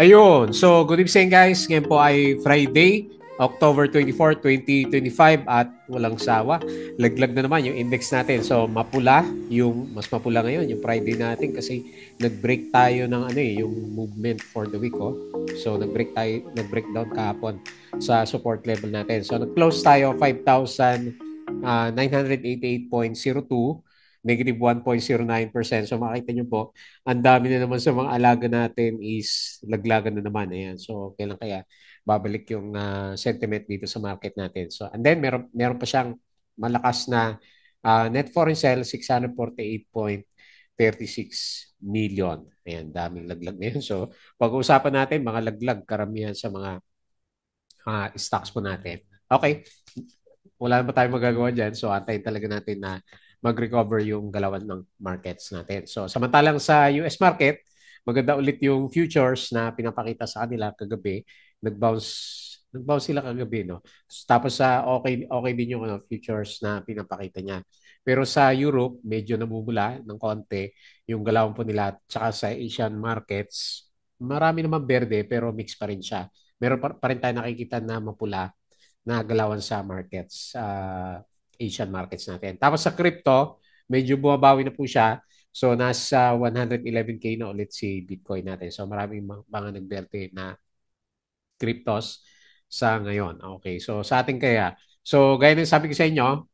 Ayun. So, good evening guys. Ngayon po ay Friday, October 24, 2025 at walang sawa. Laglag na naman yung index natin. So, mapula, yung mas mapula ngayon yung Friday natin kasi nag-break tayo ng yung movement for the week, oh. So, nag-break down kahapon sa support level natin. So, nag-close tayo 5,988.02, negative 1.09%. So, makita nyo po, ang dami na naman sa mga alaga natin is laglagan na naman. Ayan. So, kailan kaya babalik yung sentiment dito sa market natin. So, and then meron pa siyang malakas na net foreign sale, 648.36 million. Ayan, daming laglag na yun. So, pag-uusapan natin, mga laglag, karamihan sa mga stocks po natin. Okay, wala na ba tayong magagawa dyan? So, antayin talaga natin na mag-recover yung galawan ng markets natin. So, samantalang sa US market, maganda ulit yung futures na pinapakita sa kanila kagabi. Nag-bounce sila kagabi, no? Tapos sa okay din yung futures na pinapakita niya. Pero sa Europe, medyo namumula ng konti yung galawan po nila. Tsaka sa Asian markets, marami naman berde pero mix pa rin siya. Meron pa rin tayo nakikita na mapula na galawan sa markets, Asian markets natin. Tapos sa crypto, medyo bumabawi na po siya. So nasa 111K na ulit si Bitcoin natin. So maraming mga nagberte na cryptos sa ngayon. Okay, so sa ating kaya. So gaya ng sabi ko sa inyo,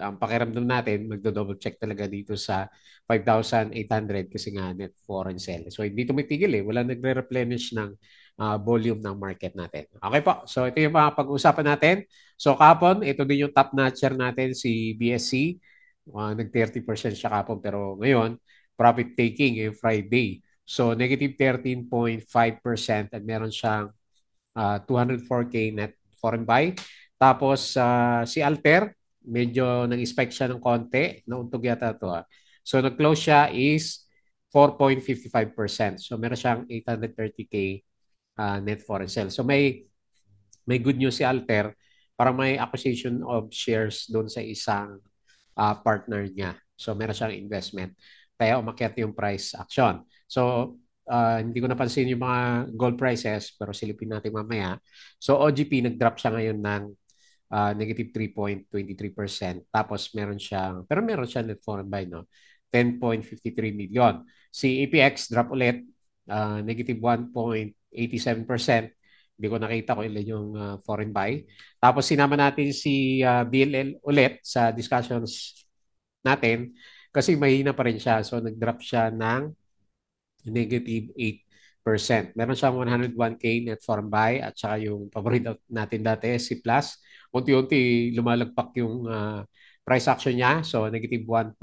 ang pakiramdam natin, magdo-double check talaga dito sa 5,800 kasi nga net foreign sale. So hindi tumitigil eh. Wala nagre-replenish ng volume ng market natin. Okay po. So ito yung mga pag-uusapan natin. So kapon, ito din yung top notcher natin si BSC. Nag 30% siya kapon pero ngayon, profit taking yung Friday. So negative 13.5% at meron siyang 204K net foreign buy. Tapos si Alter, medyo nag-spike siya ng konti. Nauntog yata ito. So nag-close siya is 4.55%. So meron siyang 830K net foreign sale. So may good news si Alter. Parang may acquisition of shares doon sa isang partner niya. So meron siyang investment. Kaya umakyat yung price action. So hindi ko napansin yung mga gold prices pero silipin natin mamaya. So OGP nag-drop siya ngayon ng negative 3.23%. Tapos meron siya net foreign buy, no? 10.53 million. Si APX drop ulit, negative 1.87%. Hindi ko nakita ko ilan yung foreign buy. Tapos sinama natin si BLL ulit sa discussions natin kasi mahina pa rin siya. So nag-drop siya ng negative 8%. Meron siyang 101K net foreign buy at saka yung paborito natin dati, C+. Unti-unti lumalagpak yung price action niya. So negative 1.09,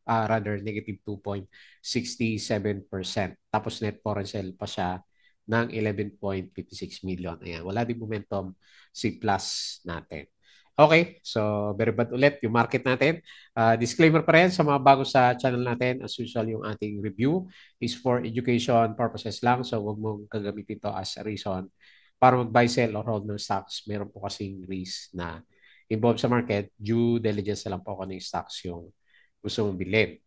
rather negative 2.67%. Tapos net foreign sale pa siya ng 11.56 million. Ayan, wala din momentum C+ natin. Okay, so very bad ulit yung market natin. Disclaimer pa rin sa mga bago sa channel natin, as usual yung ating review is for education purposes lang. So, huwag mong gagamitin ito as a reason para mag-buy, sell, or hold ng stocks. Meron po kasing risk na involved sa market. Due diligence na lang po kung ano yung stocks yung gusto mong bilhin.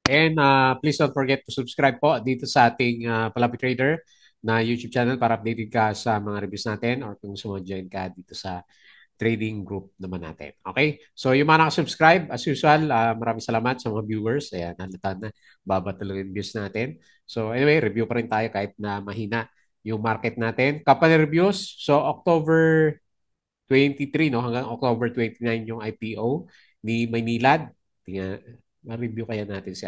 And please don't forget to subscribe po dito sa ating Palapi Trader na YouTube channel para updated ka sa mga reviews natin or kung gusto mo join ka dito sa trading group naman natin. Okay? So yung mga nakasubscribe, as usual, maraming salamat sa mga viewers. Ayan, halata na, baba talaga yung views natin. So anyway, review pa rin tayo kahit na mahina yung market natin. Company reviews, so October 23, no, hanggang October 29 yung IPO ni Maynilad. Tingnan, ma-review kaya natin si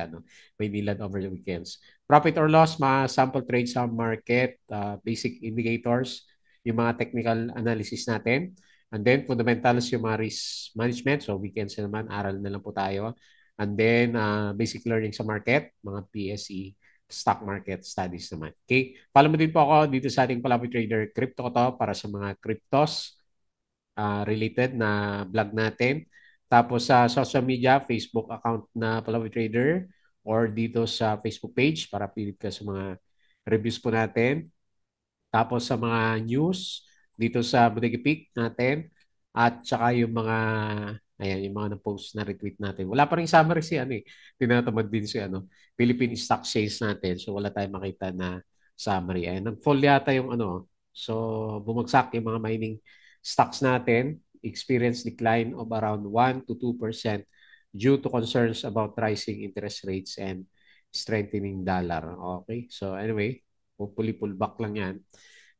Maynilad over the weekends. Profit or loss, mga sample trade sa market, basic indicators, yung mga technical analysis natin. And then fundamentals yung mga risk management. So weekends na naman, aral na lang po tayo. And then basic learning sa market, mga PSE, stock market studies naman. Okay? Follow mo din po ako dito sa ating Palapi Trader Crypto ko to para sa mga cryptos related na vlog natin. Tapos sa social media, Facebook account na Palawi Trader or dito sa Facebook page para pilit ka sa mga reviews po natin. Tapos sa mga news dito sa Bodega Peak natin at saka yung mga ayan, yung mga na-post na retweet natin. Wala pa rin summary si tinatamad din si Philippine Stock Sales natin. So wala tayong makita na summary. Ayan, nag-fall yata yung ano. So, bumagsak yung mga mining stocks natin. Experience decline of around 1 to 2% due to concerns about rising interest rates and strengthening dollar. Okay? So, anyway, hopefully pullback lang yan.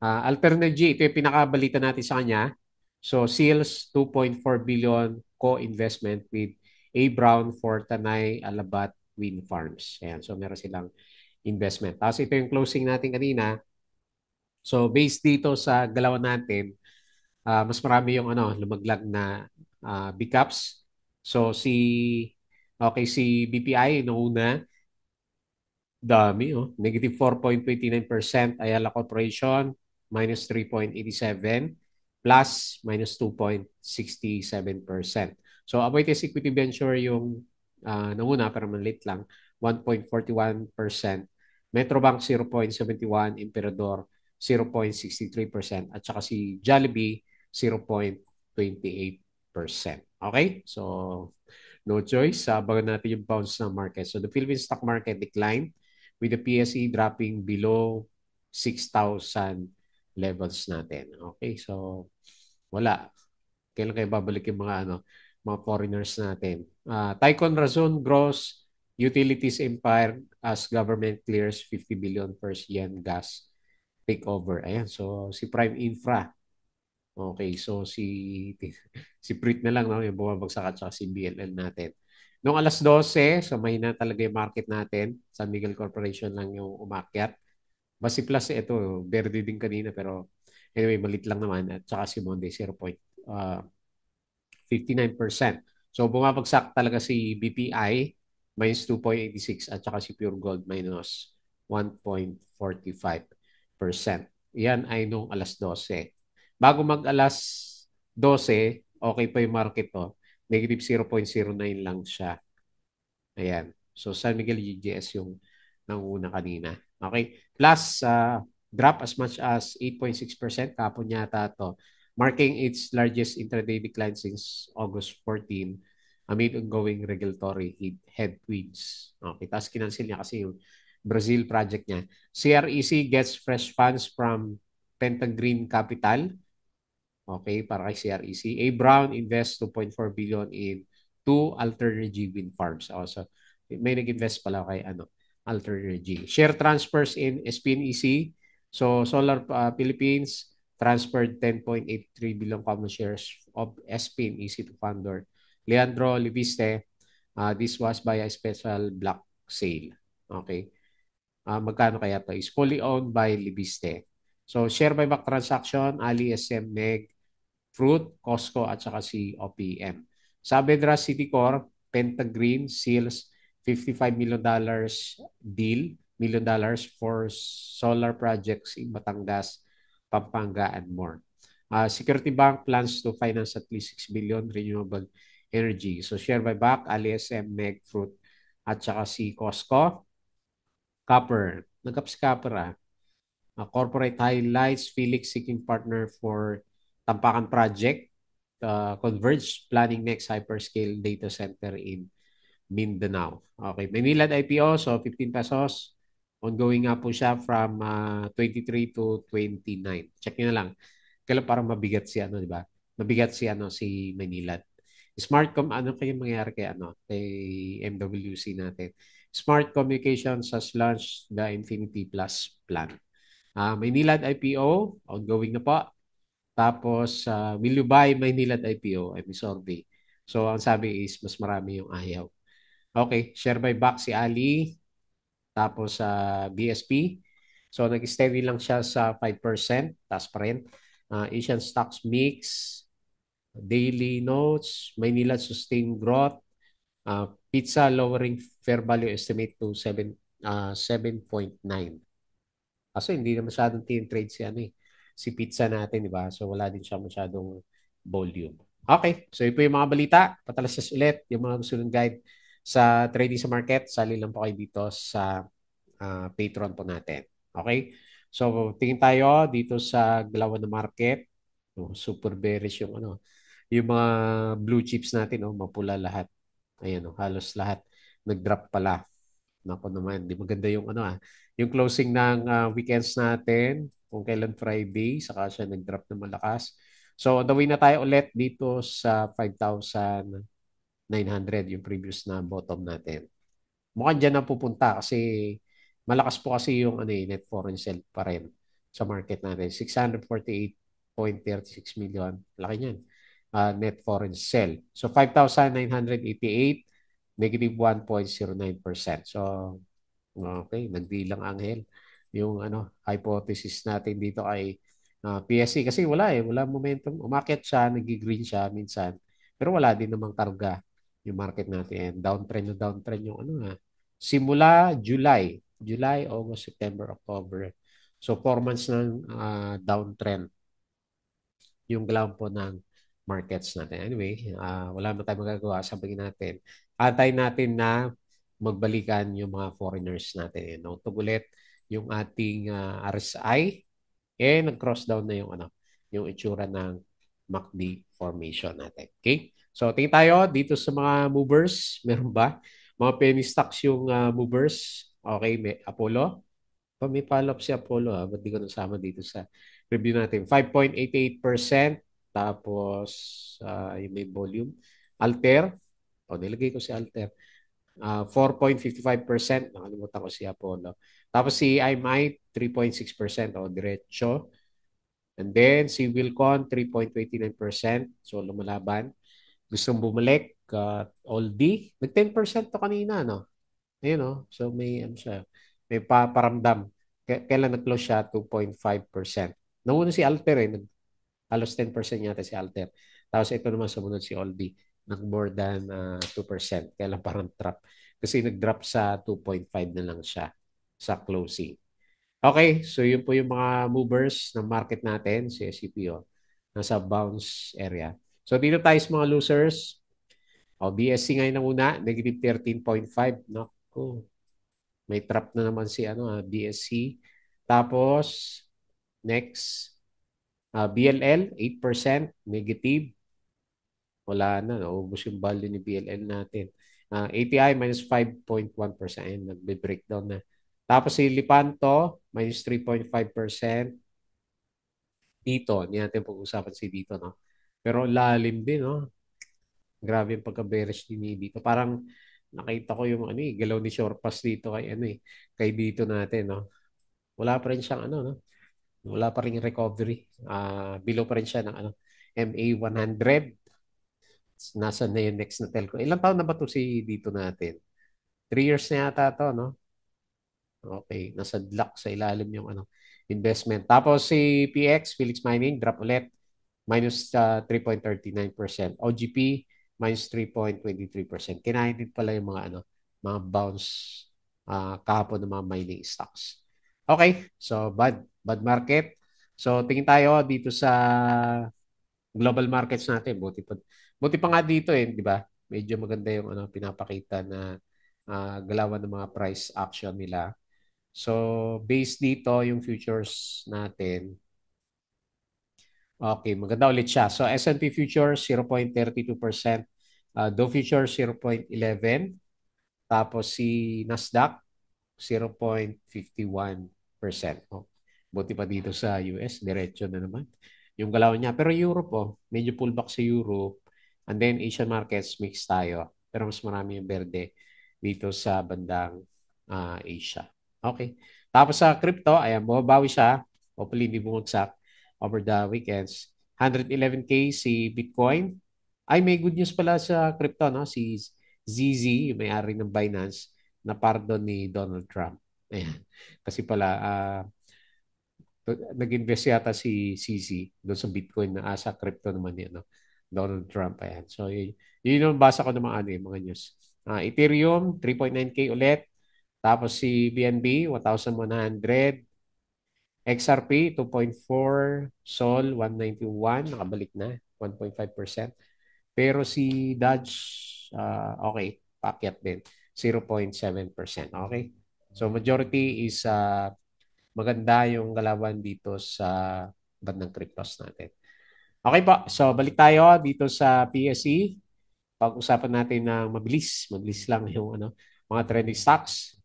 Alternergy, ito yung pinakabalita natin sa kanya. So, Seals, 2.4 billion co-investment with A. Brown for Tanay Alabat Wind Farms. Ayan, so meron silang investment. Tapos ito yung closing natin kanina. So, based dito sa galawan natin, mas marami yung ano, lumaglag na big caps. So, si BPI, noong una, dami, oh. Negative 4.29%. Ayala Corporation, minus 3.87. Plus, minus 2.67%. So, Aboitiz Equity Venture yung nanguna, pero maliit lang, 1.41%. Metrobank, 0.71. Emperador, 0.63%. At saka si Jollibee, 0.28%. Okay? So, no choice. Abangan natin yung bounce ng market. So, the Philippine stock market declined with the PSE dropping below 6,000 levels natin. Okay, so wala. Kailan kayo babalik yung mga mga foreigners natin? Tycoon Razon grows utilities empire as government clears 50 billion first yen gas takeover. Ayan, so si Prime Infra. Okay, so si Prit na lang no, yung bumabagsak at saka si BLL natin. Noong alas 12, so may na talaga yung market natin. San Miguel Corporation lang yung umakyat. Basi plus ito, verde din kanina pero anyway, malit lang naman. At saka si Monde 0.59%. So bumabagsak talaga si BPI minus 2.86 at saka si Pure Gold minus 1.45%. Yan ay nung alas 12. Bago mag alas 12, okay pa yung market to. Negative 0.09 lang siya. Ayan. So, San Miguel UGS yung nanguna kanina. Okay. Plus, drop as much as 8.6%. Kapon yata to. Marking its largest intraday decline since August 14 amid ongoing regulatory headwinds. Okay. Tapos kinancel niya kasi yung Brazil project niya. CREC gets fresh funds from Pentagreen Capital. Okay, para kay CREC. A. Brown invests 2.4 billion in two alternative wind farms. Also, may nag-invest pala kay alternative. Share transfers in SPNEC. So, Solar Philippines transferred 10.83 billion common shares of SPNEC to founder Leandro Liviste. This was by a special block sale. Okay. Magkano kaya to? Is fully owned by Liviste. So, share buyback transaction, Ali, SM, Meg, Fruit, Costco at saka si OPM. Sa Abedra City Corp, Pentagreen seals $55 million deal for solar projects in Batangas, Pampanga and more. Security Bank plans to finance at least 6 billion renewable energy. So share buyback, AliSM, Meg, Fruit at saka si Costco. Copper. Nagkap si Copper corporate highlights, Felix seeking partner for Tampakan project, Converge planning next hyperscale data center in Mindanao. Okay, Maynilad IPO, so 15 pesos. Ongoing nga po siya from 23 to 29. Check nyo na lang. Kailan parang mabigat si di ba? Mabigat si Maynilad. Smartcom, ano kaya mangyayari kay MWC natin? Smart Communications has launched the Infinity Plus plan. Maynilad IPO, ongoing na po. Tapos, will you buy Maynilad IPO? May survey. So, ang sabi is, mas marami yung ayaw. Okay, share buyback si Ali. Tapos, BSP. So, nag-steady lang siya sa 5%. Taas pa rin. Asian Stocks Mix. Daily Notes. Maynilad Sustained Growth. Pizza lowering fair value estimate to 7.9. Kaso hindi na masyadong trade si pizza natin, di ba? So wala din siya masyadong volume. Okay, so ito yung mga balita. Patalastas ulit yung mga gusto ng guide sa trading sa market. Sali lang po kayo dito sa Patreon po natin. Okay? So tingin tayo dito sa galawan ng market. Super bearish yung yung mga blue chips natin, mapula lahat. Ayan, halos lahat nag-drop pala. Nako naman, di maganda yung yung closing ng weekends natin, kung kailan Friday, saka siya nag-drop na malakas. So, on the way na tayo ulit dito sa 5,900, yung previous na bottom natin. Mukhang dyan na pupunta kasi malakas po kasi yung net foreign sale pa rin sa market natin. 648.36 million. Laki niyan. Net foreign sale. So 5,988, negative 1.09%. So okay, nagdilang anghel. Yung hypothesis natin dito ay PSC kasi wala momentum. Umakyat siya, nag-green siya minsan. Pero wala din namang karga yung market natin. Downtrend yung simula July, August, September, October. So 4 months ng downtrend yung galaw po ng markets natin. Anyway, wala na tayong magagawa. Sabihin natin, antay natin na magbalikan yung mga foreigners natin. Nautog ulit yung ating RSI. Nag-cross down na yung itsura ng MACD formation natin. Okay? So, tingin tayo dito sa mga movers. Meron ba? Mga penny stocks yung movers. Okay, may Apollo. May follow-up si Apollo. Ba't di ko nasama dito sa review natin? 5.88%. Tapos, yung may volume. Alter. Nilagay ko si Alter. 4.55%. Nakalimutan ko si Apollo. Tapos si IMI, 3.6%. Diretso. And then si Wilcon, 3.29%. So, lumalaban. Gustong bumalik. Oldie. Nag-10% to kanina, no? Ayun, no? So, siya. May paparamdam. Kailan nag-close siya? 2.5%. Nauna si Alter halos 10% yata si Alter. Tapos ito naman sumunod si Oldie. Nag-more than 2%. Kailan parang trap. Kasi nag-drop sa 2.5 na lang siya sa closing. Okay, so yun po yung mga movers ng market natin, si SCPO, nasa bounce area. So dito tayo sa mga losers. BSC ngayon na una, negative 13.5. Naku, may trap na naman si BSC. Tapos, next, BLL, 8%, negative. Wala na, naubos yung value ni BLL natin. ATI, minus 5.1%. Ayun, nagbe-breakdown na. Tapos si Lipanto, minus 3.5%. Dito, hindi natin pag-usapan si dito, no? Pero lalim din, no? Grabe yung pagka-bearish ni dito. Parang nakita ko yung galaw ni Shortpass dito kay kay dito natin, no? Wala pa rin siyang no? Wala pa rin recovery. Below pa rin siya ng MA 100. Nasa na yung next na telco. Ilang taon na ba to si dito natin? 3 years na yata to, no? Okay, nasa lock sa ilalim yung investment. Tapos si PX, Felix Mining, drop ulit. Minus 3.39%. OGP, minus 3.23%. Kinain din pala yung mga bounce kahapon ng mga mining stocks. Okay, so bad market. So tingin tayo dito sa global markets natin. Buti pa nga dito di ba? Medyo maganda yung pinapakita na galawan ng mga price action nila. So, based dito, yung futures natin, okay, maganda ulit siya. So, S&P futures, 0.32%. Dow futures, 0.11%. Tapos si Nasdaq, 0.51%. Buti pa dito sa US, diretso na naman yung galaw niya. Pero Europe, medyo pullback sa Europe. And then Asian markets, mix tayo. Pero mas marami yung berde dito sa bandang Asia. Okay. Tapos sa crypto, ayan, bumabawi siya. Hopefully, hindi bumagsak over the weekends. 111K si Bitcoin. Ay, may good news pala sa crypto, no? Si ZZ, yung may-ari ng Binance, na pardon ni Donald Trump. Ayan. Kasi pala, nag-invest yata si CZ doon sa Bitcoin na sa crypto naman niya, no? Donald Trump. Ayan. So, yun yung basa ko ng mga news. Ethereum, 3.9K ulit. Tapos si BNB, 1,100. XRP, 2.4. Sol, 191. Nakabalik na, 1.5%. Pero si Dodge, okay, paakyat din, 0.7%. Okay? So majority is maganda yung galawan dito sa bandang cryptos natin. Okay po, so balik tayo dito sa PSE. Pag-usapan natin ng mabilis lang yung mga trending stocks.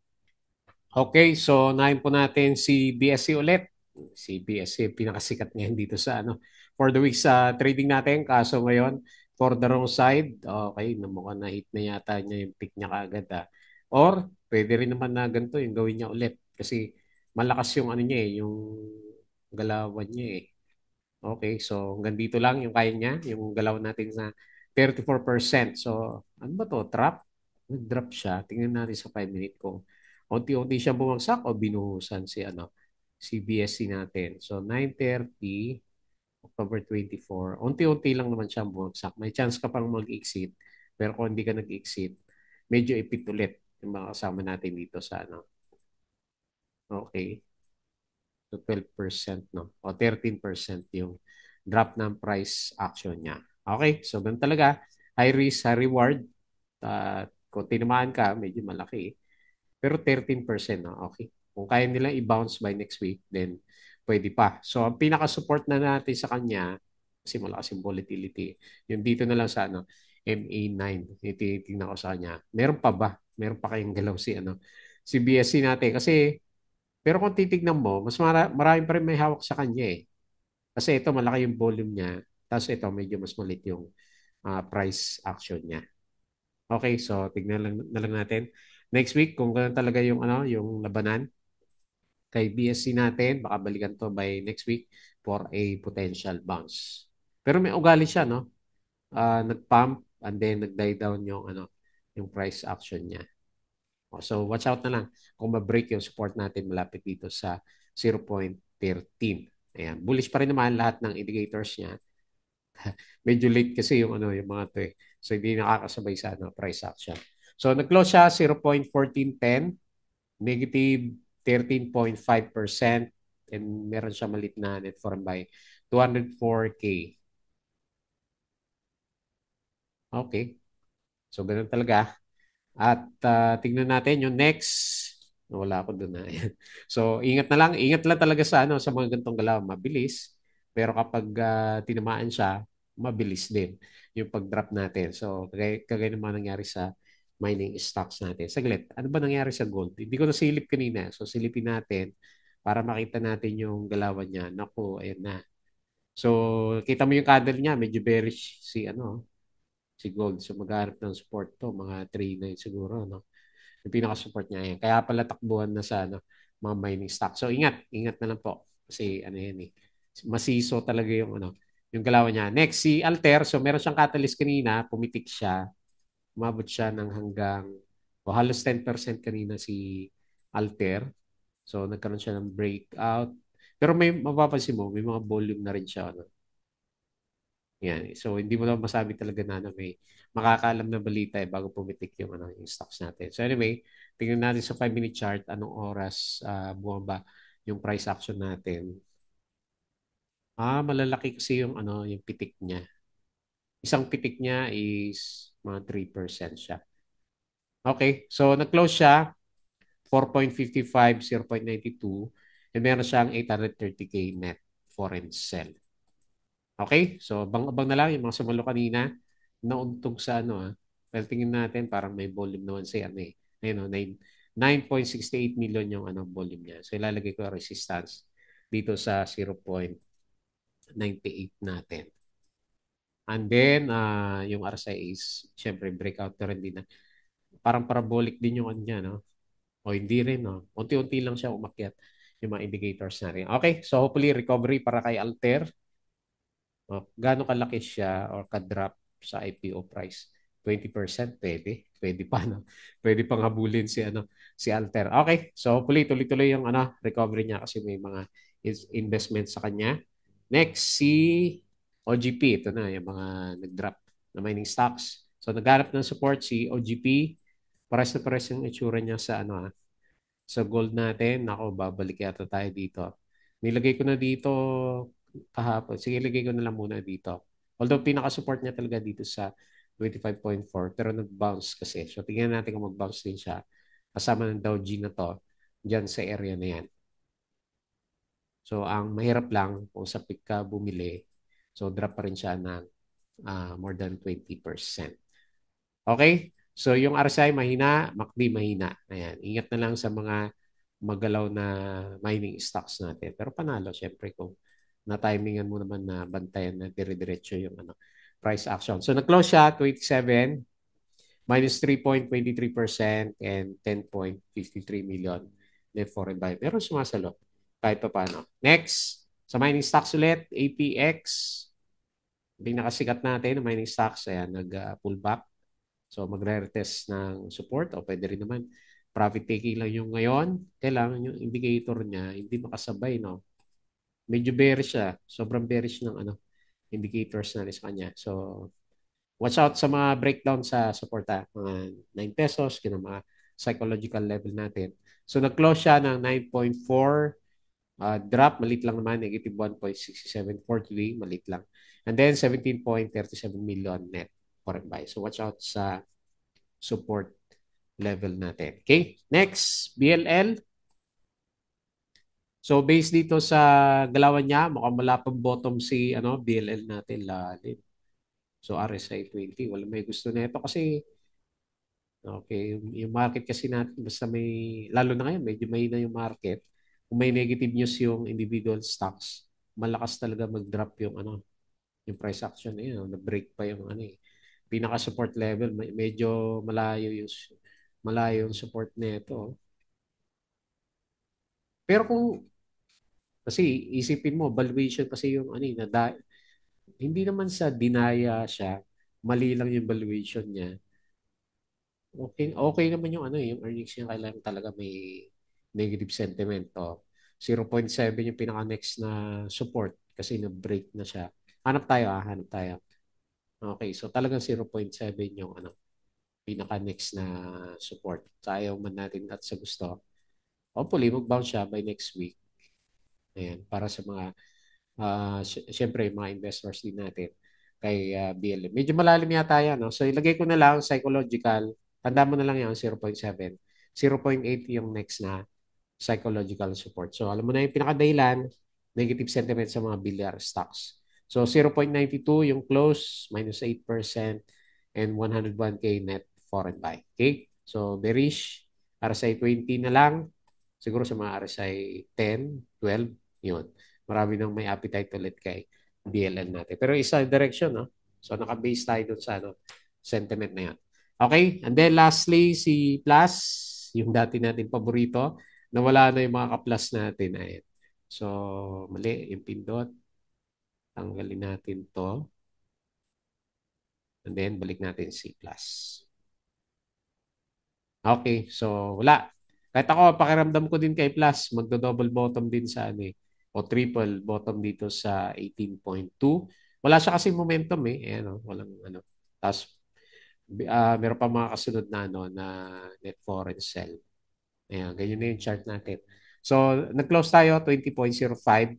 Okay, so nahin po natin si BSC ulit. Si BSC, pinakasikat ngayon dito sa ano. For the week sa trading natin, kaso ngayon, for the wrong side, okay, mukhang na-hit na yata niya yung pick niya kaagad. Or, pwede rin naman na ganito yung gawin niya ulit. Kasi malakas yung ano niya yung galawan niya eh. Okay, so hanggang dito lang yung kaya niya, yung galaw natin sa 34%. So, ano ba to? Trap? Nag-drop siya. Tingnan natin sa 5 minute ko. Unti-unti siya bumagsak o binuhusan si ano, si BSC natin. So, 9:30, October 24. Unti-unti lang naman siya bumagsak. May chance ka pang mag-exit. Pero kung hindi ka nag-exit, medyo ipit ulit yung mga kasama natin dito sa ano. Okay. To 12%, no? O 13% yung drop ng price action niya. Okay, so ganun talaga. High risk, high reward. Kung tinamaan ka, medyo malaki. Pero 13%, no? Okay. Kung kaya nilang i-bounce by next week, then pwede pa. So, ang pinaka-support na natin sa kanya, kasi malakas yung volatility, yung dito na lang sa ano, MA9, yung tinitingnan ko sa kanya. Meron pa ba? Meron pa kayong galaw si ano, si BSC natin. Kasi pero kung titignan mo, mas marami pa rin may hawak sa kanya eh. Kasi ito malaki yung volume niya. Tapos ito medyo mas malit yung price action niya. Okay, so tignan lang, na lang natin. Next week, kung ganun talaga yung, ano, yung labanan kay BSC natin, baka balikan to by next week for a potential bounce. Pero may ugali siya, no? Nag-pump and then nag-die down yung, ano, yung price action niya. So watch out na lang kung ma-break yung support natin malapit dito sa 0.13. Ayan, bullish pa rin naman lahat ng indicators niya. Medyo late kasi yung ano yung mga to eh. So hindi nakakasabay sa ano, price action. So nag-close siya 0.1410, negative 13.5% and meron siya malit na net foreign buy 204K. Okay. So ganun talaga. At tignan natin yung next. Wala ako doon na. So ingat lang talaga sa ano sa mga gantong galaw, mabilis. Pero kapag tinamaan siya, mabilis din yung pag-drop natin. So kagaya naman nangyari sa mining stocks natin. Saglit, ano ba nangyari sa gold? Hindi ko nasilip kanina. So silipin natin para makita natin yung galawan niya. Naku, ayan na. So kita mo yung candle niya, medyo bearish si ano, si gold. So maghanap ng support to, mga 3.9 siguro, no? Yung pinaka-support niya yan. Kaya pala takbuhan na sa ano, mga mining stock. So ingat na lang po. Kasi ano yan eh. Masiso talaga yung ano, yung galawan niya. Next, si Alter. So meron siyang catalyst kanina, pumitik siya. Umabot siya ng hanggang halos 10% kanina si Alter. So nagkaroon siya ng breakout. Pero may mapapansin mo, may mga volume na rin siya. Ano? Yan. So, hindi mo lang masabi talaga na ano, may makakaalam na balita eh, bago pumitik yung, ano, yung stocks natin. So, anyway, tingnan natin sa 5 minute chart anong oras bumaba yung price action natin. Malalaki kasi yung, ano, yung pitik niya. Isang pitik niya is mga 3% siya. Okay, so nag-close siya 4.55, 0.92, and meron siyang 830K net foreign sell. Okay? So, abang-abang na lang yung mga sumalo kanina. Nauntog sa ano Well, tingin natin parang may volume naman si ano eh. Ayun 9.68 million yung ano volume niya. So, ilalagay ko ang resistance dito sa 0.98 natin. And then, yung RSI is, syempre, breakout na rin din. Parang parabolic din yung ano niya, no? O hindi rin, no? Unti-unti lang siya umakyat yung mga indicators na rin. Okay, so hopefully recovery para kay Alter. Gaano kalaki siya or ka-drop sa IPO price? 20%, pwede. Pwede pa, no? Pwede pang habulin si, ano, si Alter. Okay, so hopefully tuloy-tuloy yung ano, recovery niya kasi may mga investment sa kanya. Next, si OGP. Ito na, yung mga nag-drop na mining stocks. So, naghanap ng support si OGP. Pares na pares yung itsura niya sa ano, sa gold natin. Ako, babalik yata tayo dito. Nilagay ko na dito kahapon. Sige, ilagay ko na lang muna dito. Although pinaka-support niya talaga dito sa 25.4 pero nag-bounce kasi. So tingnan natin kung mag-bounce din siya. Kasama ng Dow G na to dyan sa area na yan. So ang mahirap lang kung sa peak ka bumili, so drop pa rin siya ng more than 20%. Okay? So yung RSI mahina, MACD mahina. Ayan. Ingat na lang sa mga magalaw na mining stocks natin. Pero panalo, syempre, kung na-timingan mo naman na bantayan na dire-diretso yung price action. So, nag-close siya, 27, minus 3.23% and 10.53 million net foreign buy. Pero sumasalo kahit pa paano. Next, sa mining stocks ulit, APX, pinakasikat natin ng mining stocks, ayan, nag-pull back. So, magre-retest ng support o pwede rin naman profit taking lang yung ngayon. Kailangan yung indicator niya hindi makasabay, no? Medyo bearish siya. Sobrang bearish ng indicators na sa kanya. So, watch out sa mga breakdown sa support, mga 9 pesos, yun ang mga psychological level natin. So, nag-close siya ng 9.4, drop, malit lang naman, negative 1.67 for today, malit lang. And then, 17.37 million net foreign buy. So, watch out sa support level natin. Okay, next, BLL. So, based dito sa galawan niya, mukhang wala pang bottom si BLL natin, lalim. So, RSI 20, wala may gusto nito kasi okay, yung market kasi natin, basta may, lalo na ngayon, medyo may na yung market. Kung may negative news yung individual stocks, malakas talaga mag-drop yung yung price action na yun. Na-break pa yung pinaka-support level. Medyo malayo yung support nito. Pero kasi isipin mo, valuation kasi yung hindi naman sa dinaya siya, mali lang yung valuation niya. Okay, okay naman yung yung earnings niya, kailangan talaga may negative sentiment. 0.7 yung pinaka-next na support kasi na-break na siya. Hanap tayo. Okay, so talagang 0.7 yung pinaka-next na support. Sa ayaw man natin at sa gusto. Hopefully, mag-bounce siya by next week. Ayan, para sa mga syempre, mga investors din natin kay BLM. Medyo malalim yata yan. No? So, ilagay ko na lang psychological. Tanda mo na lang yan, 0.7. 0.8 yung next na psychological support. So, alam mo na yung pinakadahilan, negative sentiment sa mga bilyar stocks. So, 0.92 yung close, minus 8%, and 101K net foreign buy. Okay? So, bearish, RSI 20 na lang. Siguro sa mga RSI 10, 12, yun. Marami nang may appetite ulit kay BLN natin. Pero isa direction, no? So, naka-base tayo dun sa sentiment na yan. Okay? And then lastly, si Plus, yung dati natin paborito, nawala na yung mga ka-plus natin. Ayan. So, mali, yung pindot. Tanggalin natin to. And then, balik natin si Plus. Okay, so wala. Kahit ako, pakiramdam ko din kay Plus, magdo-double bottom din sa o triple bottom dito sa 18.2. Wala siya kasi momentum Ayan, walang Tapos, meron pa mga kasunod na na net foreign sell. Ayan, ganyan na yung chart natin. So, nag-close tayo 20.05,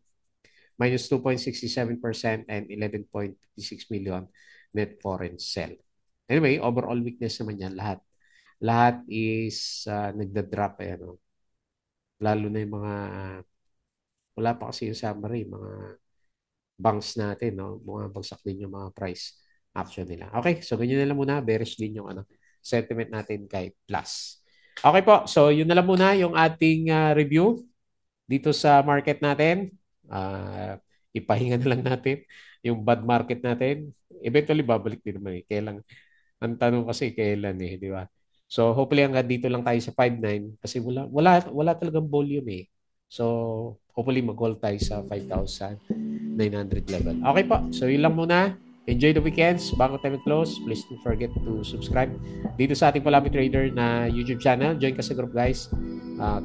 minus 2.67% and 11.56 million net foreign sell. Anyway, overall weakness naman yan lahat. Lahat is nagda-drop lalo na yung mga wala pa kasi yung summary, mga banks natin, no? Mga bagsak din yung mga price action nila. Okay, so ganyan na lang muna. Bearish din yung sentiment natin kay Plus. Okay po, so yun na lang muna yung ating review dito sa market natin. Ipahinga na lang natin yung bad market natin. Eventually, babalik din naman Kailan, ang tanong kasi kailan di ba? So, hopefully hanggang dito lang tayo sa 5.9 kasi wala talagang volume So, hopefully mag-hold tayo sa 5,900 level. Okay po. So, yun lang muna. Enjoy the weekends. Bago tayo close, please don't forget to subscribe dito sa ating Palami Trader na YouTube channel. Join ka sa group, guys.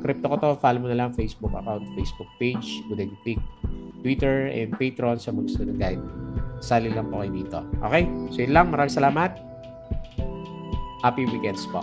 Crypto ko to. Follow mo na lang Facebook account, Facebook page, Budeg Pig, Twitter, and Patreon sa mga gusto ng guide. Sali lang po kayo dito. Okay? So, yun lang. Maraming salamat. Happy weekends po.